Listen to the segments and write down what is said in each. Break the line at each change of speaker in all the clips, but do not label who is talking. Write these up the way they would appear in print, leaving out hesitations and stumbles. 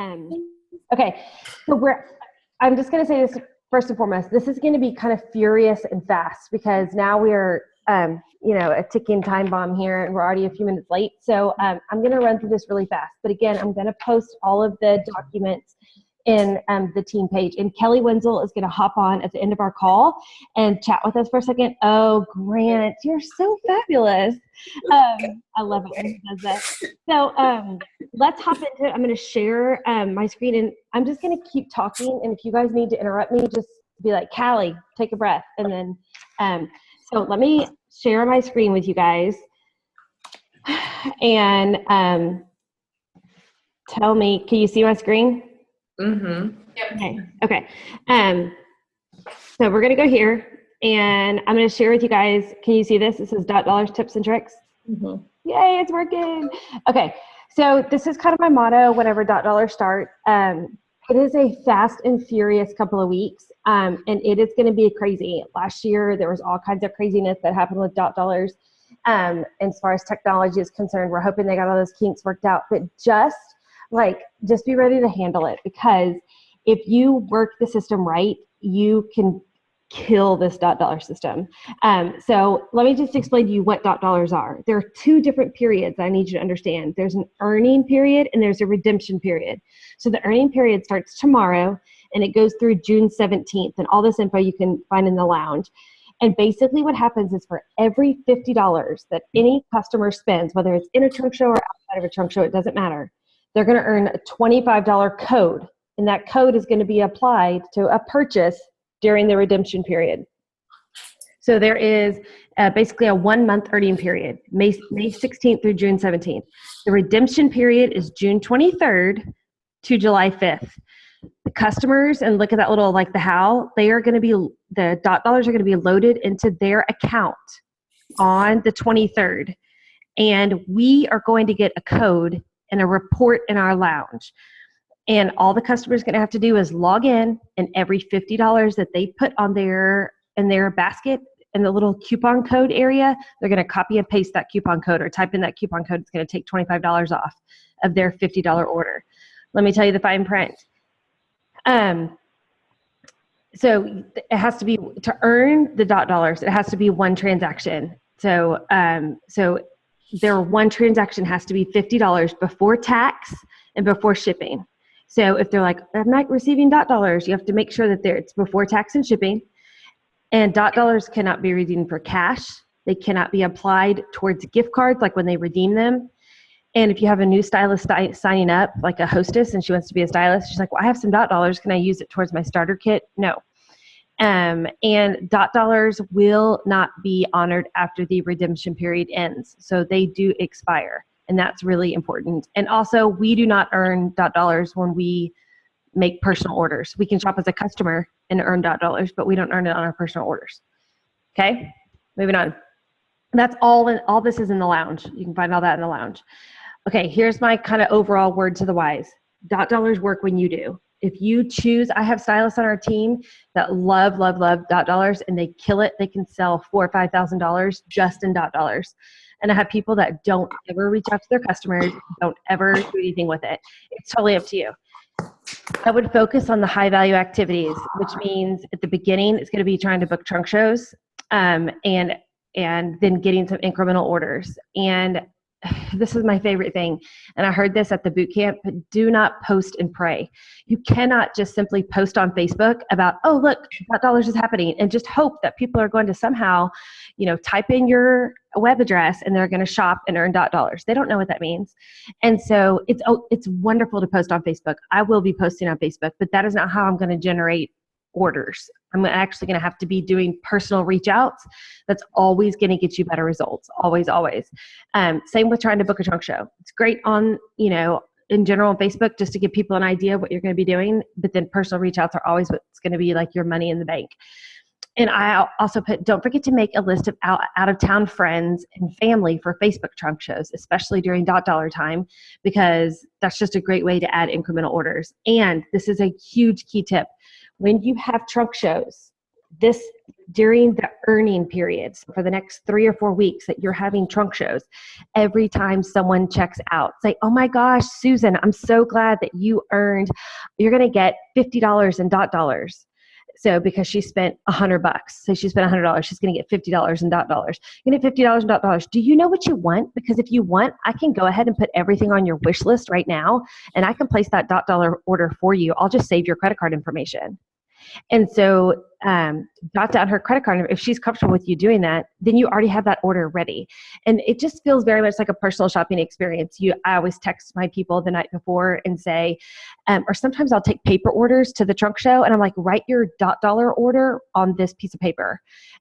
Um, okay, so I'm just going to say this first and foremost. This is going to be kind of furious and fast because now we're, a ticking time bomb here and we're already a few minutes late. So I'm going to run through this really fast. But again, I'm going to post all of the documents in the team page. And Kelly Wenzel is going to hop on at the end of our call and chat with us for a second. Oh, Grant, you're so fabulous. I love it when he does that. So let's hop into it. I'm going to share my screen, and I'm just going to keep talking. And if you guys need to interrupt me, just be like, Callie, take a breath. And then, so let me share my screen with you guys. And tell me, can you see my screen?
Mm-hmm.
Yep. Okay. So we're going to go here, and I'm going to share with you guys. Can you see this? This is $, tips and tricks.
Mm-hmm.
Yay, it's working. Okay. So this is kind of my motto whenever $. start. It is a fast and furious couple of weeks, and it is going to be crazy. Last year, there was all kinds of craziness that happened with $. As far as technology is concerned, we're hoping they got all those kinks worked out, but just be ready to handle it, because if you work the system right, you can kill this $. system. So let me just explain to you what $. are. There are two different periods I need you to understand. There's an earning period and there's a redemption period. So the earning period starts tomorrow and it goes through June 17th, and all this info you can find in the lounge. And basically what happens is for every $50 that any customer spends, whether it's in a trunk show or outside of a trunk show, it doesn't matter. They're going to earn a $25 code, and that code is going to be applied to a purchase during the redemption period. So there is basically a 1-month earning period, May 16th through June 17th. The redemption period is June 23rd to July 5th. The customers, and look at that little, the how, the $. are going to be loaded into their account on the 23rd. And we are going to get a code and a report in our lounge. And all the customer's going to have to do is log in, and every $50 that they put in their basket in the little coupon code area, they're going to copy and paste that coupon code or type in that coupon code. It's going to take $25 off of their $50 order. Let me tell you the fine print. So it has to be, to earn the $, it has to be one transaction. So their one transaction has to be $50 before tax and before shipping. So if they're like, I'm not receiving $, you have to make sure that it's before tax and shipping. And $. cannot be redeemed for cash. They cannot be applied towards gift cards, like when they redeem them. And if you have a new stylist signing up, like a hostess, and she wants to be a stylist, she's like, well, I have some $. Can I use it towards my starter kit? No. And $. will not be honored after the redemption period ends. So they do expire. And that's really important. And also, we do not earn $. when we make personal orders. We can shop as a customer and earn $, but we don't earn it on our personal orders. Okay, moving on. That's all this is in the lounge. You can find all that in the lounge. Okay, here's my kind of overall word to the wise. $. work when you do. If you choose, I have stylists on our team that love $, and they kill it. They can sell $4,000 or $5,000 just in $. And I have people that don't ever reach out to their customers, don't ever do anything with it. It's totally up to you. I would focus on the high value activities, which means at the beginning, it's going to be trying to book trunk shows, and then getting some incremental orders. And this is my favorite thing. And I heard this at the boot camp, but do not post and pray. You cannot just simply post on Facebook about, oh, look, $. is happening, and just hope that people are going to somehow, type in your web address and they're going to shop and earn $. They don't know what that means. And so it's wonderful to post on Facebook. I will be posting on Facebook, but that is not how I'm going to generate orders. I'm actually going to have to be doing personal reach outs. That's always going to get you better results. Always, always. Same with trying to book a trunk show. It's great on, in general on Facebook, just to give people an idea of what you're going to be doing. But then personal reach outs are always what's going to be like your money in the bank. And I also don't forget to make a list of out of town friends and family for Facebook trunk shows, especially during $. time, because that's just a great way to add incremental orders. And this is a huge key tip. When you have trunk shows, this during the earning periods for the next 3 or 4 weeks that you're having trunk shows, every time someone checks out, say, oh my gosh, Susan, I'm so glad that you're going to get $50 in dollars. So because she spent $100, so she spent $100, she's going to get $50 in dollars. You're going to get $50 in dollars. Do you know what you want? Because if you want, I can go ahead and put everything on your wish list right now, and I can place that dollar order for you. I'll just save your credit card information. And so jot down her credit card. If she's comfortable with you doing that, then you already have that order ready. And it just feels very much like a personal shopping experience. I always text my people the night before and say, or sometimes I'll take paper orders to the trunk show and I'm like, write your dollar order on this piece of paper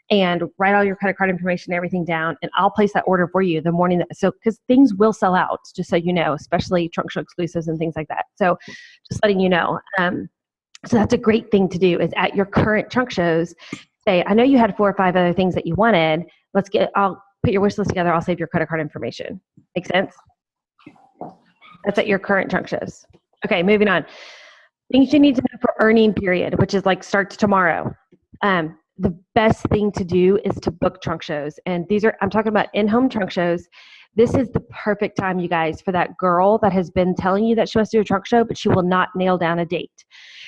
and write all your credit card information and everything down. And I'll place that order for you the morning. Because things will sell out, just so you know, especially trunk show exclusives and things like that. So just letting you know. So that's a great thing to do is at your current trunk shows, say, I know you had 4 or 5 other things that you wanted. I'll put your wish list together. I'll save your credit card information. Make sense? That's at your current trunk shows. Okay, moving on. Things you need to know for earning period, which is like starts tomorrow. The best thing to do is to book trunk shows. And I'm talking about in-home trunk shows. This is the perfect time, you guys, for that girl that has been telling you that she wants to do a trunk show, but she will not nail down a date.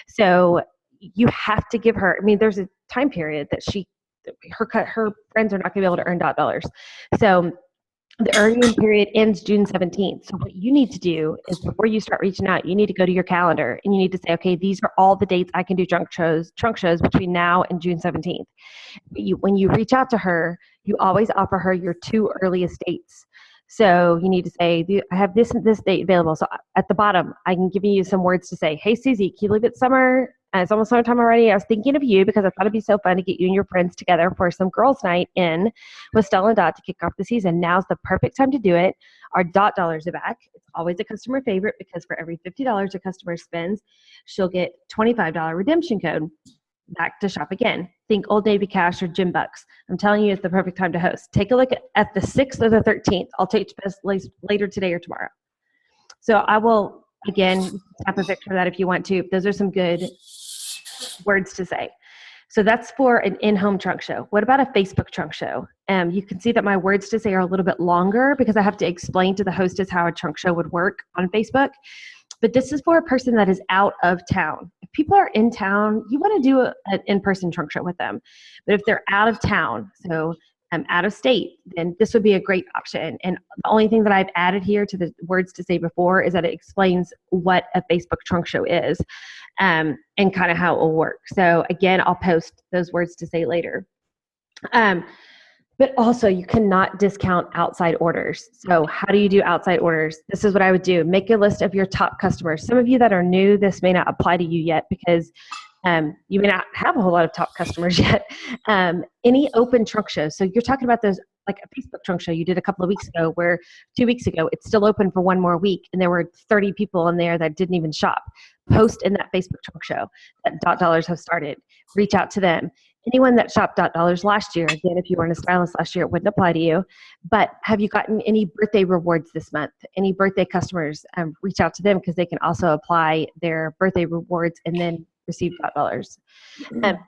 So you have to give her, there's a time period that her friends are not going to be able to earn dollars. So the earning period ends June 17th. So what you need to do is before you start reaching out, you need to go to your calendar and you need to say, okay, these are all the dates I can do trunk shows between now and June 17th. When you reach out to her, you always offer her your 2 earliest dates. So you need to say, I have this and this date available. So at the bottom, I can give you some words to say. Hey, Susie, can you believe it's summer? It's almost summertime already. I was thinking of you because I thought it'd be so fun to get you and your friends together for some girls' night in with Stella and Dot to kick off the season. Now's the perfect time to do it. Our dollars are back. It's always a customer favorite because for every $50 a customer spends, she'll get $25 redemption code back to shop again. Think Old Navy Cash or Gym Bucks. I'm telling you, it's the perfect time to host. Take a look at the 6th or the 13th. I'll take you later today or tomorrow. So I will, again, snap a picture of that if you want to. Those are some good words to say. So that's for an in-home trunk show. What about a Facebook trunk show? You can see that my words to say are a little bit longer because I have to explain to the hostess how a trunk show would work on Facebook. But this is for a person that is out of town. If people are in town, you want to do an in-person trunk show with them. But if they're out of town, so out of state, then this would be a great option. And the only thing that I've added here to the words to say before is that it explains what a Facebook trunk show is and kind of how it will work. So again, I'll post those words to say later. But also, you cannot discount outside orders. So how do you do outside orders? This is what I would do. Make a list of your top customers. Some of you that are new, this may not apply to you yet because you may not have a whole lot of top customers yet. Any open trunk shows. So you're talking about those, like a Facebook trunk show you did a couple of weeks ago where 2 weeks ago, it's still open for one more week and there were 30 people in there that didn't even shop. Post in that Facebook trunk show that dollars have started. Reach out to them. Anyone that shopped dollars last year, again, if you weren't a stylist last year, it wouldn't apply to you. But have you gotten any birthday rewards this month? Any birthday customers? Reach out to them because they can also apply their birthday rewards and then receive dollars.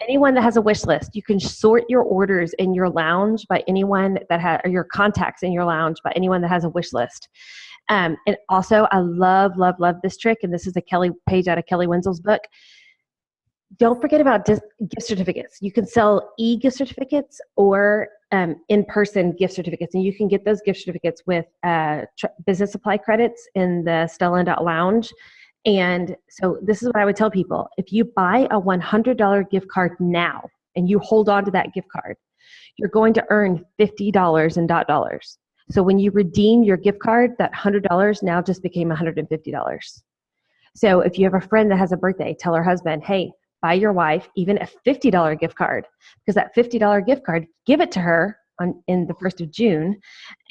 Anyone that has a wish list, you can sort your orders in your lounge by anyone that or your contacts in your lounge by anyone that has a wish list. And also, I love this trick, and this is a page out of Kelly Wenzel's book. Don't forget about gift certificates. You can sell e-gift certificates or in-person gift certificates, and you can get those gift certificates with business supply credits in the Stella and Dot Lounge. And so this is what I would tell people. If you buy a $100 gift card now and you hold on to that gift card, you're going to earn $50 in dollars. So when you redeem your gift card, that $100 now just became $150. So if you have a friend that has a birthday, tell her husband, hey, buy your wife even a $50 gift card, because that $50 gift card, give it to her in the 1st of June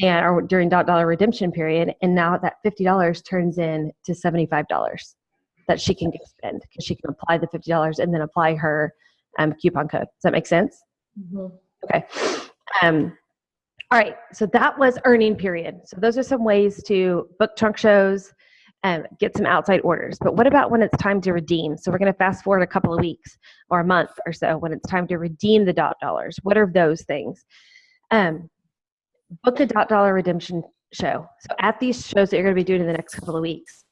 or during dollar redemption period. And now that $50 turns into $75 that she can spend because she can apply the $50 and then apply her coupon code. Does that make sense? Mm-hmm. Okay. All right. So that was earning period. So those are some ways to book trunk shows get some outside orders. But what about when it's time to redeem? So we're going to fast forward a couple of weeks or a month or so when it's time to redeem the dollars. What are those things? Book a dollar redemption show. So at these shows that you're going to be doing in the next couple of weeks,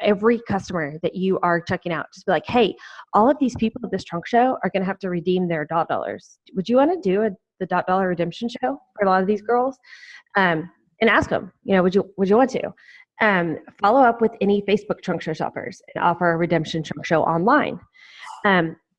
every customer that you are checking out, just be like, hey, all of these people at this trunk show are going to have to redeem their dollars. Would you want to do the dollar redemption show for a lot of these girls? And ask them, would you want to? Follow up with any Facebook trunk show shoppers and offer a redemption trunk show online.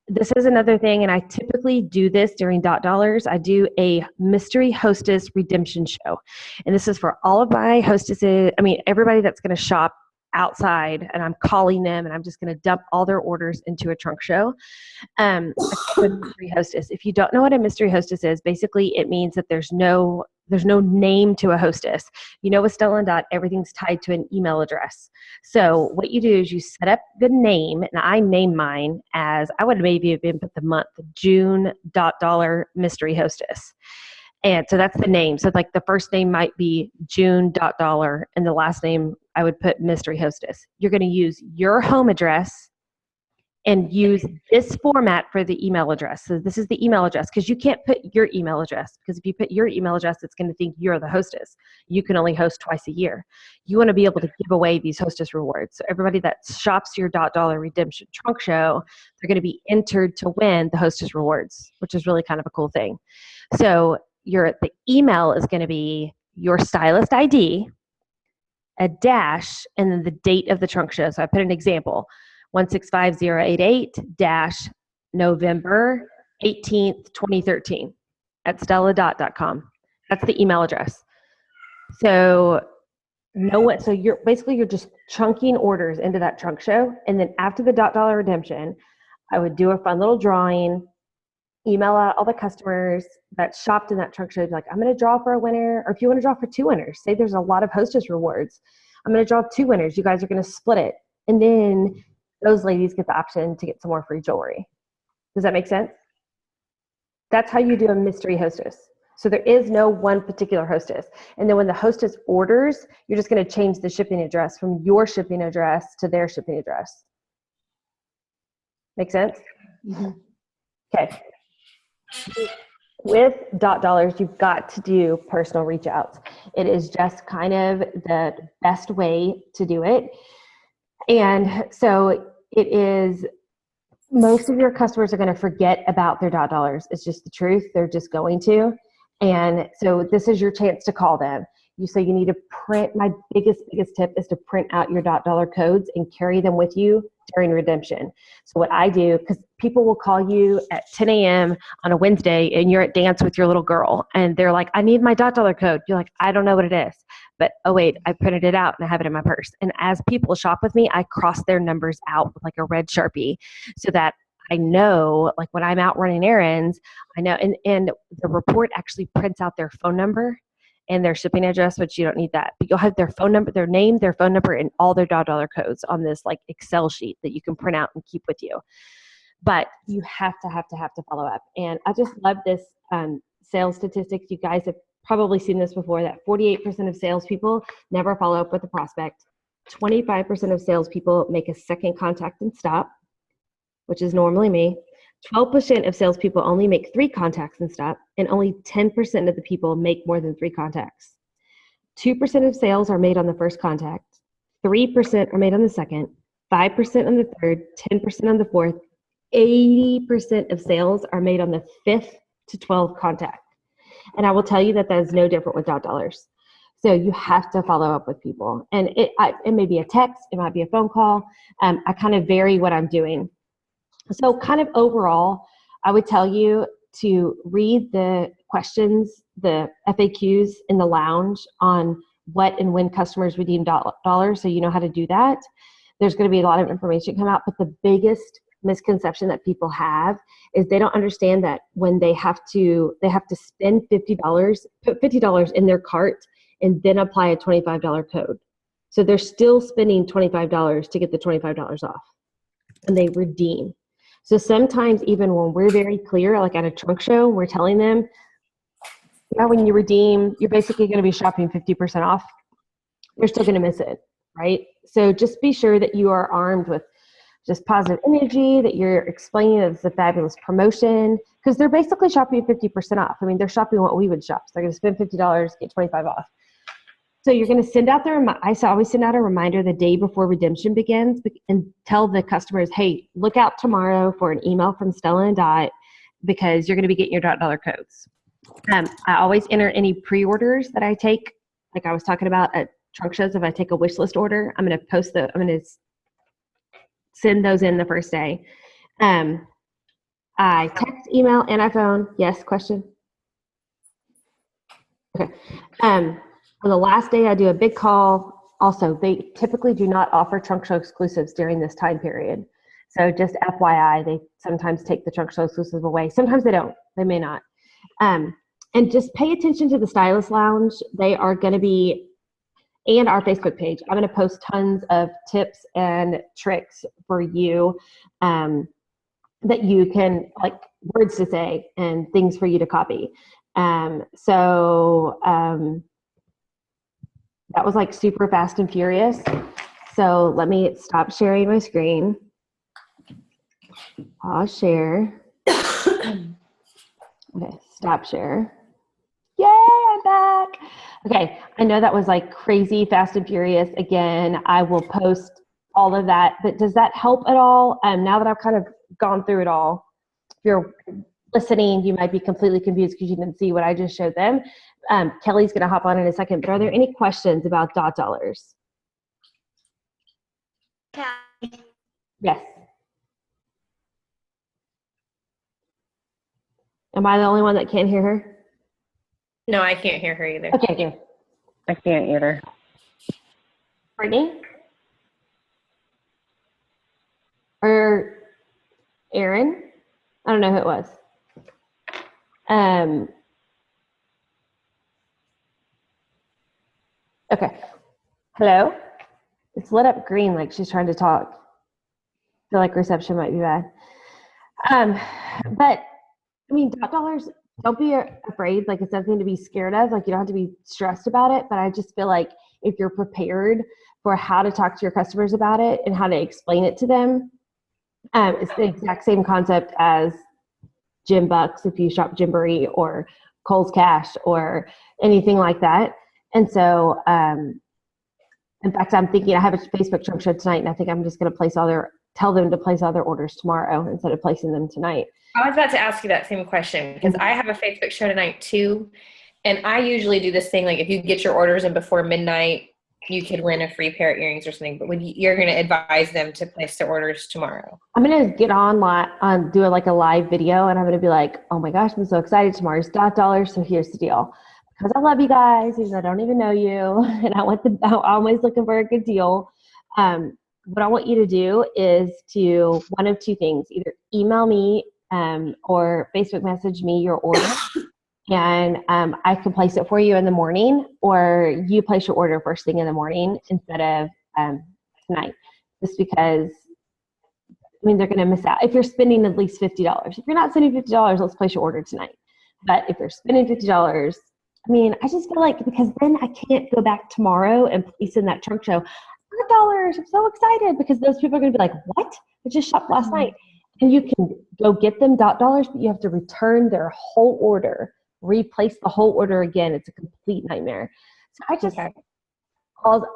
This is another thing, and I typically do this during dollars. I do a mystery hostess redemption show. And this is for all of my hostesses, everybody that's going to shop outside, and I'm calling them and I'm just going to dump all their orders into a trunk show. Mystery hostess. If you don't know what a mystery hostess is, basically it means that there's no name to a hostess. With Stella & Dot, everything's tied to an email address. So what you do is you set up the name, and I name mine as, I would maybe have put the month, June $dollar mystery hostess. And so that's the name. So like the first name might be June $dollar, and the last name I would put mystery hostess. You're going to use your home address and use this format for the email address. So this is the email address, because you can't put your email address, because if you put your email address, it's going to think you're the hostess. You can only host twice a year. You want to be able to give away these hostess rewards. So everybody that shops your dollar redemption trunk show, they're going to be entered to win the hostess rewards, which is really kind of a cool thing. So the email is going to be your stylist ID, a dash, and then the date of the trunk show. So I put an example, 165088-November 18th, 2013 at stelladot.com. That's the email address. So you're just chunking orders into that trunk show. And then after the dollar redemption, I would do a fun little drawing, email out all the customers that shopped in that trunk show, like, I'm going to draw for a winner, or if you want to draw for 2 winners, say there's a lot of hostess rewards, I'm going to draw 2 winners. You guys are going to split it. And then those ladies get the option to get some more free jewelry. Does that make sense? That's how you do a mystery hostess. So there is no one particular hostess. And then when the hostess orders, you're just going to change the shipping address from your shipping address to their shipping address. Make sense? Mm-hmm. Okay. With dollars, you've got to do personal reach outs. It is just kind of the best way to do it. And so it is, most of your customers are going to forget about their dollars. It's just the truth. They're just going to. And so this is your chance to call them. You need to print, my biggest tip is to print out your dollar codes and carry them with you during redemption. So what I do, because people will call you at 10 a.m. on a Wednesday and you're at dance with your little girl and they're like, I need my dollar code. You're like, I don't know what it is. But, oh wait, I printed it out and I have it in my purse. And as people shop with me, I cross their numbers out with like a red Sharpie so that I know, like when I'm out running errands, I know, and the report actually prints out their phone number and their shipping address, which you don't need that. But you'll have their phone number, their name, their phone number, and all their dollar codes on this like Excel sheet that you can print out and keep with you. But you have to follow up. And I just love this sales statistics. You guys have probably seen this before, that 48% of salespeople never follow up with a prospect. 25% of salespeople make a second contact and stop, which is normally me. 12% of salespeople only make 3 contacts and stop, and only 10% of the people make more than 3 contacts. 2% of sales are made on the first contact, 3% are made on the second, 5% on the third, 10% on the fourth, 80% of sales are made on the 5th to 12th contact. And I will tell you that is no different with dollars. So you have to follow up with people. And it may be a text, it might be a phone call. I kind of vary what I'm doing. So kind of overall, I would tell you to read the questions, the FAQs in the lounge on what and when customers redeem dollars, so you know how to do that. There's going to be a lot of information come out, but the biggest misconception that people have is they don't understand that when they have to spend $50, put $50 in their cart, and then apply a $25 code. So they're still spending $25 to get the $25 off, and they redeem. So sometimes even when we're very clear, like at a trunk show, we're telling them, yeah, when you redeem, you're basically going to be shopping 50% off. They're still going to miss it. right? So just be sure that you are armed with just positive energy, that you're explaining that it's a fabulous promotion, because they're basically shopping 50% off. I mean, they're shopping what we would shop. So they're going to spend $50, get 25 off. So you're going to send out I always send out a reminder the day before redemption begins and tell the customers, hey, look out tomorrow for an email from Stella and Dot, because you're going to be getting your $. Codes. I always enter any pre-orders that I take. Like I was talking about at trunk shows, if I take a wish list order, I'm going to send those in the first day. I text, email, and I phone. Yes, question? Okay. On the last day, I do a big call. Also, they typically do not offer trunk show exclusives during this time period. So just FYI, they sometimes take the trunk show exclusive away. Sometimes they don't. They may not. And just pay attention to the Stylist Lounge. They are going to be, and our Facebook page. I'm going to post tons of tips and tricks for you that you can, like words to say and things for you to copy. That was like super fast and furious. So let me stop sharing my screen. I'll share. Okay, stop share. Yay, I'm back. Okay, I know that was like crazy, fast and furious. Again, I will post all of that, but does that help at all? Now that I've kind of gone through it all, if you're listening, you might be completely confused because you didn't see what I just showed them. Kelly's going to hop on in a second, but are there any questions about $? Yes. Am I the only one that can't hear her?
No, I can't hear her either.
Okay, good.
I can't either.
Brittany? Or Aaron? I don't know who it was. Okay. Hello? It's lit up green like she's trying to talk. I feel like reception might be bad. But I mean, $, don't be afraid. Like, it's nothing to be scared of. Like, you don't have to be stressed about it. But I just feel like if you're prepared for how to talk to your customers about it and how to explain it to them, it's the exact same concept as Gym Bucks if you shop Gymboree or Kohl's Cash or anything like that. And so, in fact, I'm thinking I have a Facebook trunk show tonight, and I think I'm just going to tell them to place all their orders tomorrow instead of placing them tonight.
I was about to ask you that same question because I have a Facebook show tonight too. And I usually do this thing, like if you get your orders in before midnight, you could win a free pair of earrings or something. But you're going to advise them to place their orders tomorrow.
I'm going to get do like a live video, and I'm going to be like, oh my gosh, I'm so excited. Tomorrow's $. So here's the deal. Because I love you guys, even though I don't even know you, and I'm always looking for a good deal. What I want you to do is to one of two things: either email me or Facebook message me your order, and I can place it for you in the morning, or you place your order first thing in the morning instead of tonight, just because, I mean, they're going to miss out. If you're spending at least $50. If you're not spending $50, let's place your order tonight. But if you're spending $50, I mean, I just feel like, because then I can't go back tomorrow and place in that trunk show, $100, I'm so excited, because those people are going to be like, what? I just shopped last night. And you can go get them $, but you have to return their whole order, replace the whole order again. It's a complete nightmare. So I just, although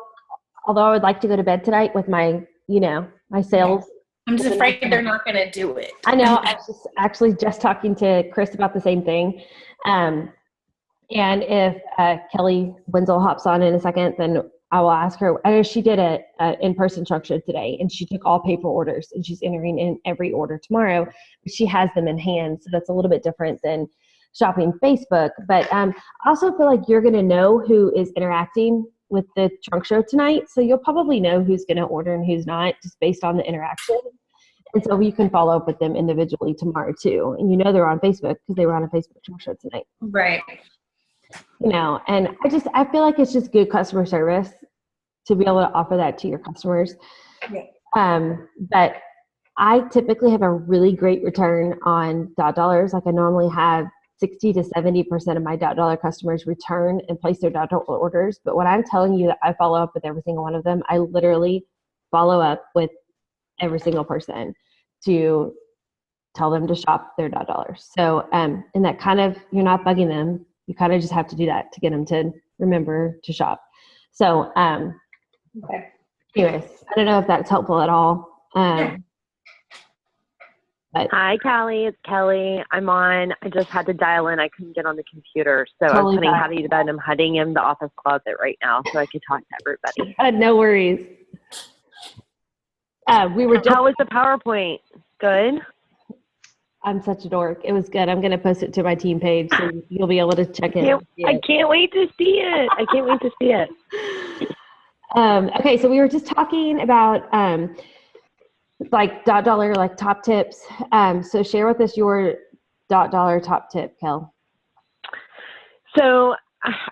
I would like to go to bed tonight with my, my sales.
I'm just afraid they're not going to do it.
I know. I was just actually talking to Chris about the same thing. And if Kelly Wenzel hops on in a second, then I will ask her. I know she did an in-person trunk show today, and she took all paper orders, and she's entering in every order tomorrow. But she has them in hand, so that's a little bit different than shopping Facebook. But I also feel like you're going to know who is interacting with the trunk show tonight, so you'll probably know who's going to order and who's not, just based on the interaction. And so you can follow up with them individually tomorrow too, and they're on Facebook because they were on a Facebook trunk show tonight.
Right.
And I feel like it's just good customer service to be able to offer that to your customers. Yeah. But I typically have a really great return on $. Like I normally have 60 to 70% of my $. Customers return and place their $. Orders. But when I'm telling you that I follow up with every single one of them, I literally follow up with every single person to tell them to shop their $. So, and that kind of, you're not bugging them. You kind of just have to do that to get them to remember to shop. So,
Okay.
anyways, I don't know if that's helpful at all. But
Hi, Callie. It's Kelly. I'm on. I just had to dial in. I couldn't get on the computer. So I was
Totally
putting
fine.
Hattie to bed. I'm hiding in the office closet right now so I could talk to everybody.
no worries. We were just,
How was the PowerPoint? Good?
I'm such a dork. It was good. I'm going to post it to my team page so you'll be able to check it.
I can't wait to see it. I can't wait to see it.
Okay, so we were just talking about like $, like top tips. So share with us your $. Top tip, Kel.
So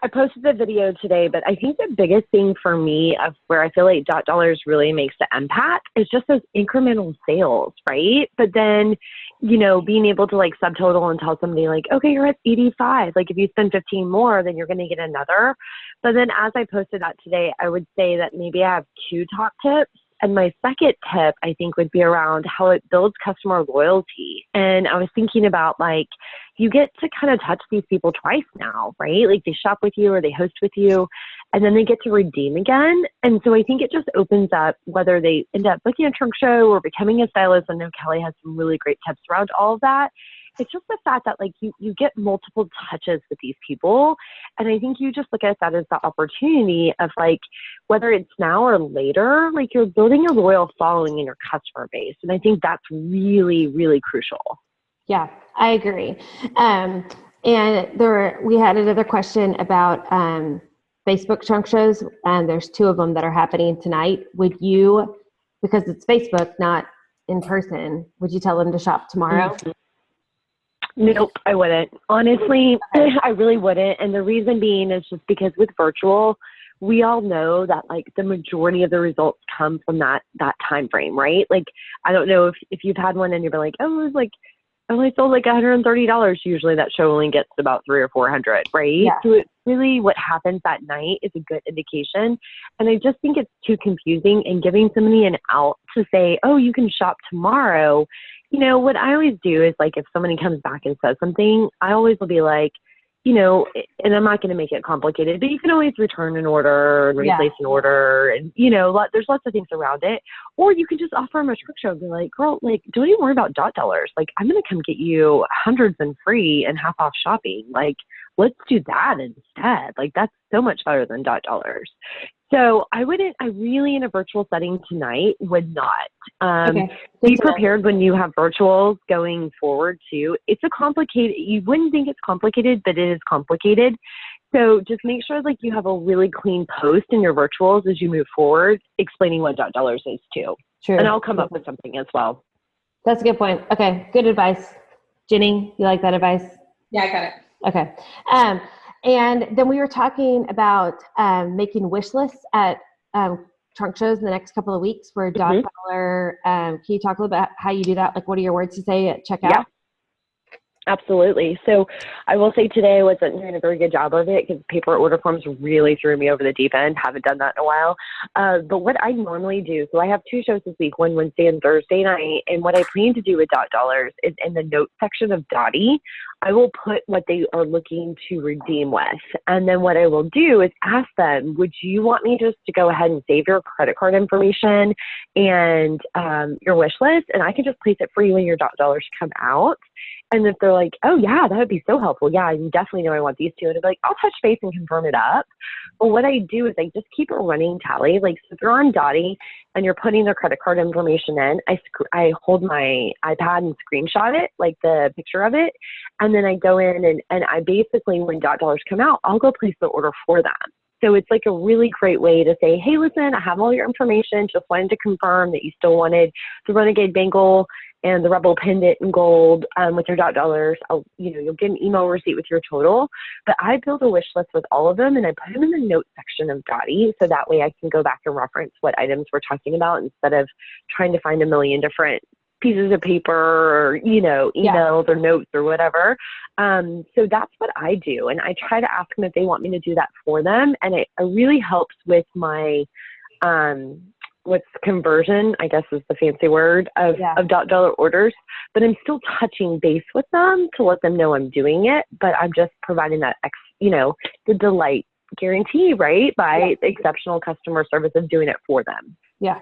I posted the video today, but I think the biggest thing for me of where I feel like $. Really makes the impact is just those incremental sales, right? But then, you know, being able to like subtotal and tell somebody like, okay, you're at 85. Like if you spend 15 more, then you're going to get another. But then as I posted that today, I would say that maybe I have 2 top tips. And my second tip, I think, would be around how it builds customer loyalty. And I was thinking about, like, you get to kind of touch these people twice now, right? Like, they shop with you or they host with you, and then they get to redeem again. And so I think it just opens up whether they end up booking a trunk show or becoming a stylist. I know Kelly has some really great tips around all of that. It's just the fact that, like, you get multiple touches with these people. And I think you just look at that as the opportunity of, like, whether it's now or later, like, you're building a loyal following in your customer base. And I think that's really, really crucial.
Yeah, I agree. And we had another question about Facebook trunk shows, and there's 2 of them that are happening tonight. Would you, because it's Facebook, not in person, would you tell them to shop tomorrow?
Mm-hmm. Nope, I wouldn't. Honestly, I really wouldn't. And the reason being is just because with virtual, we all know that like the majority of the results come from that time frame, right? Like, I don't know if you've had one and you've been like, oh, it was like, I only sold like $130. Usually that show only gets about 300 or 400, right?
Yeah.
So it's really what happens that night is a good indication. And I just think it's too confusing, and giving somebody an out to say, oh, you can shop tomorrow. You know, what I always do is, like, if somebody comes back and says something, I always will be like, you know, and I'm not going to make it complicated, but you can always return an order and replace an order. And, you know, there's lots of things around it. Or you can just offer them a trick show and be like, girl, like, don't even worry about $. Like, I'm going to come get you hundreds and free and half off shopping. Like, let's do that instead. Like, that's so much better than $. So I really in a virtual setting tonight would not.
Okay.
Be prepared when you have virtuals going forward too. It's you wouldn't think it's complicated, but it is complicated. So just make sure like you have a really clean post in your virtuals as you move forward, explaining what $. is too.
True.
And I'll come up with something as well.
That's a good point. Okay, good advice. Jenny, you like that advice?
Yeah, I got it.
Okay. And then we were talking about making wish lists at trunk shows in the next couple of weeks for $. Can you talk a little bit about how you do that? Like, what are your words to say at checkout?
Yeah. Absolutely. So I will say today I wasn't doing a very good job of it because paper order forms really threw me over the deep end. Haven't done that in a while. But what I normally do, so I have 2 shows this week, one Wednesday and Thursday night. And what I plan to do with $. is in the notes section of Dottie, I will put what they are looking to redeem with. And then what I will do is ask them, would you want me just to go ahead and save your credit card information and your wish list? And I can just place it for you when your $. come out. And if they're like, oh, yeah, that would be so helpful. Yeah, I definitely know I want these 2. And I'd be like, I'll touch base and confirm it up. But what I do is I just keep a running tally. Like, so if you're on Dottie and you're putting their credit card information in, I hold my iPad and screenshot it, like the picture of it. And then I go in and I basically, when $. come out, I'll go place the order for them. So it's like a really great way to say, hey, listen, I have all your information. Just wanted to confirm that you still wanted the Renegade Bangle and the Rebel pendant in gold with your $. You'll get an email receipt with your total. But I build a wish list with all of them, and I put them in the notes section of Dottie, so that way I can go back and reference what items we're talking about instead of trying to find a million different pieces of paper or, emails or notes or whatever. So that's what I do. And I try to ask them if they want me to do that for them. And it really helps with my, what's conversion, I guess is the fancy word of dollar orders, but I'm still touching base with them to let them know I'm doing it, but I'm just providing that, the delight guarantee, right? By exceptional customer service of doing it for them.
Yeah.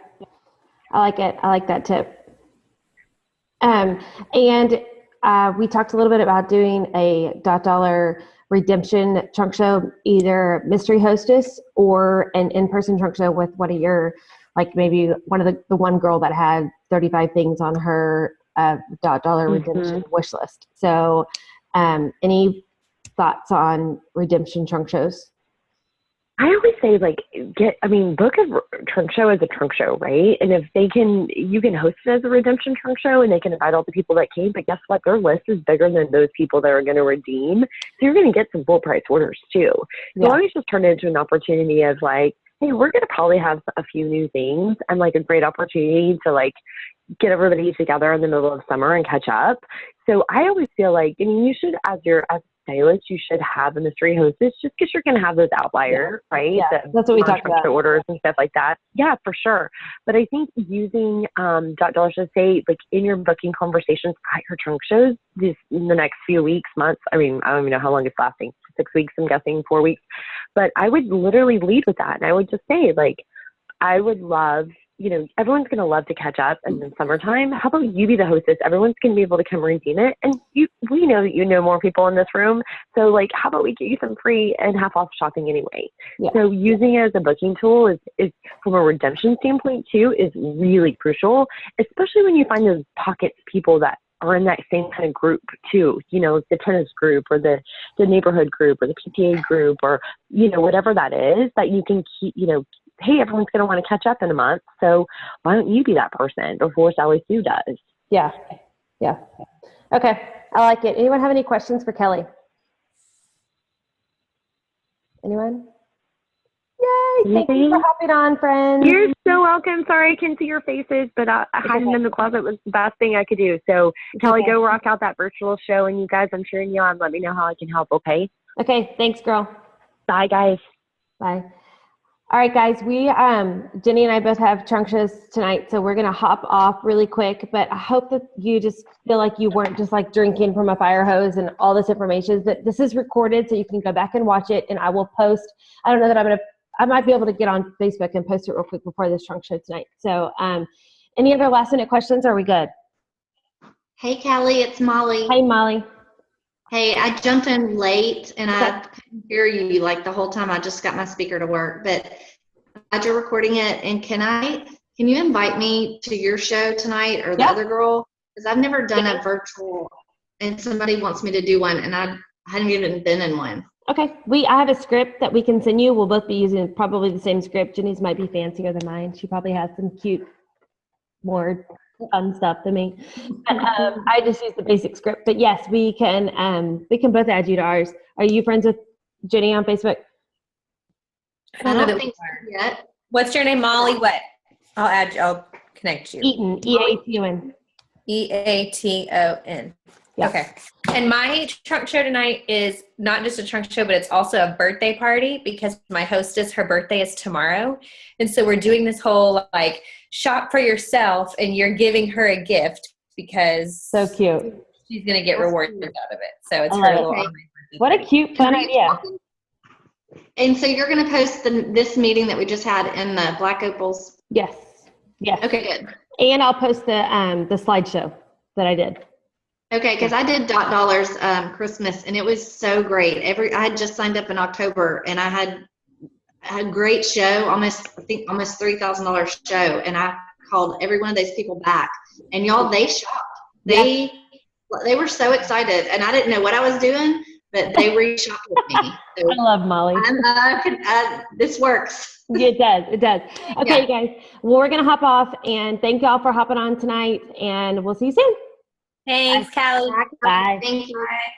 I like it. I like that tip. And we talked a little bit about doing a $. Redemption trunk show, either mystery hostess or an in-person trunk show with one of your, like maybe one of the one girl that had 35 things on her $. Redemption wish list. So any thoughts on redemption trunk shows?
I always say book a trunk show as a trunk show, right? And if you can host it as a redemption trunk show and they can invite all the people that came, but guess what? Their list is bigger than those people that are going to redeem. So you're going to get some full price orders too. So I always just turn it into an opportunity of like, hey, we're going to probably have a few new things and like a great opportunity to like get everybody together in the middle of summer and catch up. So I always feel like, you should, as stylist, you should have a mystery hostess just because you're going to have those outliers, right?
Yeah, that's what we talked about.
Orders and stuff like that. Yeah, for sure. But I think using $, to say like in your booking conversations at your trunk shows in the next few weeks, months. I don't even know how long it's lasting. 6 weeks, I'm guessing 4 weeks. But I would literally lead with that. And I would just say like, I would love, everyone's going to love to catch up in the summertime. How about you be the hostess? Everyone's going to be able to come redeem it. And we know that you know more people in this room. So like, how about we get you some free and half off shopping anyway? Yeah. So using it as a booking tool is from a redemption standpoint too, is really crucial, especially when you find those pockets of people that are in that same kind of group too, the tennis group or the neighborhood group or the PTA group or, whatever that is that you can keep, hey, everyone's going to want to catch up in a month. So why don't you be that person before Sally Sue does?
Yeah. Yeah. Okay. I like it. Anyone have any questions for Kelly? Anyone? Yay. Thank you for hopping on, friends.
You're so welcome. Sorry I couldn't see your faces, but hiding in the closet was the best thing I could do. So Kelly, go rock out that virtual show. And you guys, I'm cheering you on. Let me know how I can help, okay?
Okay. Thanks, girl.
Bye, guys.
Bye. All right, guys, we, Jenny and I both have trunk shows tonight, so we're going to hop off really quick, but I hope that you just feel like you weren't just like drinking from a fire hose and all this information. That this is recorded, so you can go back and watch it, and I will post. I don't know that I might be able to get on Facebook and post it real quick before this trunk show tonight. So any other last minute questions? Are we good?
Hey, Kelly, it's Molly.
Hey, Molly.
Hey, I jumped in late and I couldn't hear you like the whole time. I just got my speaker to work, but glad you're recording it. And can you invite me to your show tonight or the other girl? Because I've never done a virtual and somebody wants me to do one and I hadn't even been in one.
Okay. I have a script that we can send you. We'll both be using probably the same script. Jenny's might be fancier than mine. She probably has some cute, more fun stuff than me. But, I just use the basic script. But yes, we can both add you to ours. Are you friends with Jenny on Facebook?
I don't think so yet.
What's your name, Molly? What? I'll connect you.
Eaton, E-A-T-O-N.
E-A-T-O-N.
Yeah.
Okay. And my trunk show tonight is not just a trunk show, but it's also a birthday party because my hostess, her birthday is tomorrow. And so we're doing this whole like shop for yourself and you're giving her a gift because
so cute.
She's going to get rewards out of it. So it's her little
What a cute, fun idea.
And so you're going to post this meeting that we just had in the Black Opals?
Yes. Yes.
Okay, good.
And I'll post the slideshow that I did.
Okay, because I did $. Christmas, and it was so great. I had just signed up in October, and I had a great show, almost $3,000 show, and I called every one of those people back. And y'all, they shopped. They were so excited, and I didn't know what I was doing, but they re-shopped with me. So
I love Molly.
This works.
It does. It does. Okay, guys. Well, we're going to hop off, and thank y'all for hopping on tonight, and we'll see you soon.
Thanks, Callie.
Bye.
Thank you.
Bye.